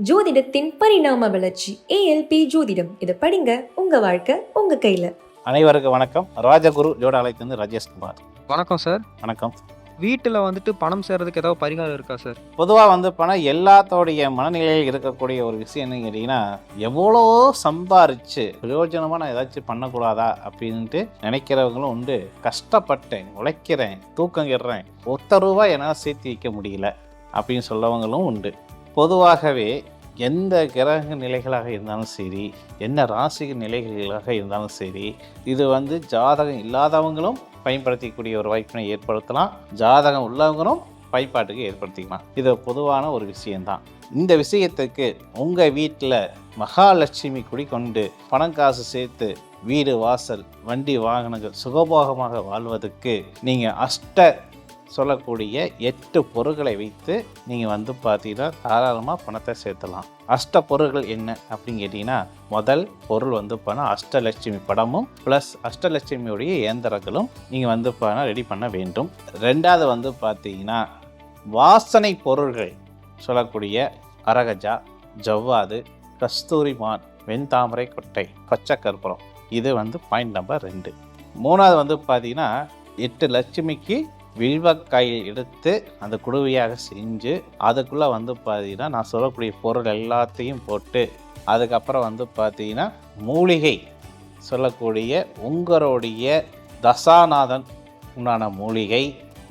ஜோதிடத்தின் பரிணாம வளர்ச்சி ஏஎல்பி ஜோதிடம். இதை படிங்க, உங்க வாழ்க்கை உங்க கையில. அனைவருக்கும் வணக்கம். ராஜகுரு ஜோடாலயத்திலிருந்து ராஜேஷ்குமார். வணக்கம் சார். வணக்கம். வீட்டில் பணம் சேர்றதுக்கு ஏதாவது பரிகாரம் இருக்கா சார்? பொதுவாக பணம் எல்லாத்தோடைய மனநிலையில் இருக்கக்கூடிய ஒரு விஷயம் என்னன்னு கேட்டிங்கன்னா, எவ்வளோ சம்பாரிச்சு பிரயோஜனமாக நான் ஏதாச்சும் பண்ணக்கூடாதா அப்படின்ட்டு நினைக்கிறவங்களும் உண்டு. கஷ்டப்பட்டேன், உழைக்கிறேன், தூக்கங்கிடுறேன், ₹1 என்னால் சேர்த்து வைக்க முடியல அப்படின்னு சொல்லவங்களும் உண்டு. பொதுவாகவே எந்த கிரக நிலைகளாக இருந்தாலும் சரி, என்ன ராசி நிலைகளாக இருந்தாலும் சரி, இது ஜாதகம் இல்லாதவங்களும் பயன்படுத்தக்கூடிய ஒரு வாய்ப்பினை ஏற்படுத்தலாம், ஜாதகம் உள்ளவங்களும் பயன்பாட்டுக்கு ஏற்படுத்திக்கலாம். இது பொதுவான ஒரு விஷயம்தான். இந்த விஷயத்துக்கு உங்கள் வீட்டில் மகாலட்சுமி குடிக்கொண்டு பணம் காசு சேர்த்து வீடு வாசல் வண்டி வாகனங்கள் சுகபோகமாக வாழ்வதற்கு நீங்கள் சொல்லக்கூடிய 8 பொருட்களை வைத்து நீங்கள் பார்த்தீங்கன்னா தாராளமாக பணத்தை சேர்த்தலாம். பொருட்கள் என்ன அப்படின்னு கேட்டிங்கன்னா, முதல் பொருள் பணம் அஷ்டலட்சுமி படமும் ப்ளஸ் அஷ்டலட்சுமியுடைய இயந்திரங்களும் நீங்கள் ரெடி பண்ண வேண்டும். ரெண்டாவது பார்த்தீங்கன்னா வாசனை பொருள்கள் சொல்லக்கூடிய அரகஜா, ஜவ்வாது, கஸ்தூரிமான், வெண்தாமரை கொட்டை, பச்சை கற்பூரம். இது பாயிண்ட் நம்பர் 2. மூணாவது பார்த்தீங்கன்னா 8 லட்சுமிக்கு வில்வக்காயில் எடுத்து அந்த குடுவையாக செஞ்சு அதுக்குள்ளே பார்த்தீங்கன்னா நான் சொல்லக்கூடிய பொருள் எல்லாத்தையும் போட்டு அதுக்கப்புறம் பார்த்தீங்கன்னா மூலிகை சொல்லக்கூடிய உங்களுடைய தசாநாதன் உண்டான மூலிகை,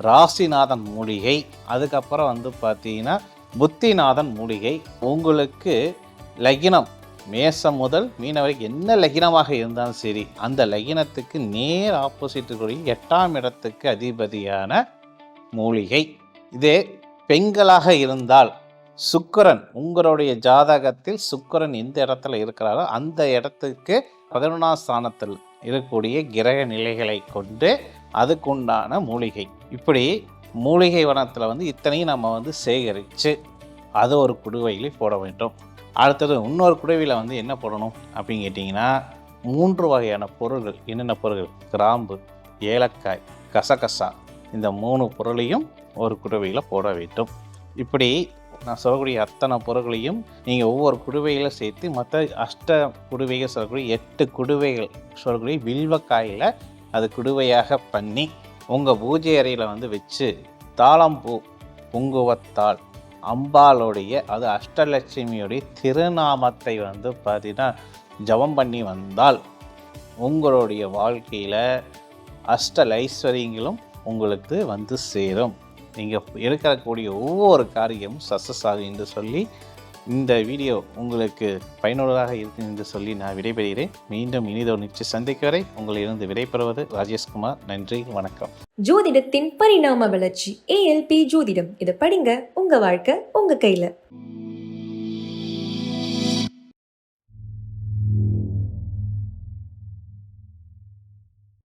ராசிநாதன் மூலிகை, அதுக்கப்புறம் பார்த்தீங்கன்னா புத்திநாதன் மூலிகை. உங்களுக்கு லக்னம் மேசம் முதல் மீன வரைக்கும் என்ன லக்னமாக இருந்தாலும் சரி, அந்த லக்னத்துக்கு நேர் ஆப்போசிட் 8ஆம் இடத்துக்கு அதிபதியான மூலிகை. இதே பெண்களாக இருந்தால் சுக்கிரன், உங்களுடைய ஜாதகத்தில் சுக்கிரன் எந்த இடத்துல இருக்கிறாரோ அந்த இடத்துக்கு 11ஆம் ஸ்தானத்தில் இருக்கக்கூடிய கிரக நிலைகளை கொண்டு அதுக்குண்டான மூலிகை. இப்படி மூலிகை வனத்தில் இத்தனையும் நம்ம சேகரித்து அது ஒரு குடுவையில் போட வேண்டும். அடுத்தது இன்னொரு குடுவையில் என்ன போடணும் அப்படின்னு கேட்டிங்கன்னா 3 வகையான பொருள்கள். என்னென்ன பொருள்கள்? கிராம்பு, ஏலக்காய், கசகசா. இந்த 3 பொருளையும் ஒரு குடுவையில் போட வேண்டும். இப்படி நான் சொல்லக்கூடிய அத்தனை பொருட்களையும் நீங்கள் ஒவ்வொரு குடுவையில் சேர்த்து மற்ற குடுவைகள் சொல்லக்கூடிய 8 குடுவைகள் சொல்லக்கூடிய வில்வக்காயில் அது குடுவையாக பண்ணி உங்கள் பூஜை அறையில் வச்சு தாளம்பூ, குங்குவத்தாள், அம்பாளுடைய அது அஷ்டலட்சுமியுடைய திருநாமத்தை பார்த்தீங்கன்னா ஜபம் பண்ணி வந்தால் உங்களுடைய வாழ்க்கையில் ஐஸ்வர்யங்களும் உங்களுக்கு சேரும். நீங்கள் இருக்கக்கூடிய ஒவ்வொரு காரியமும் சக்ஸஸ் ஆகும் என்று சொல்லி இந்த வீடியோ உங்களுக்கு பயனுள்ளதாக இருக்கும் என்று சொல்லி நான் விடைபெறுகிறேன். மீண்டும் இனிதொரு நிச்சயம் சந்திக்கும் வரை உங்களிலிருந்து விடைபெறுவது ராஜேஷ்குமார். நன்றி, வணக்கம். ஜோதிடத்தின் பரிணாம வளர்ச்சி ஏஎல்பி ஜோதிடம். இதை படிங்க, உங்க வாழ்க்கை உங்க கையில.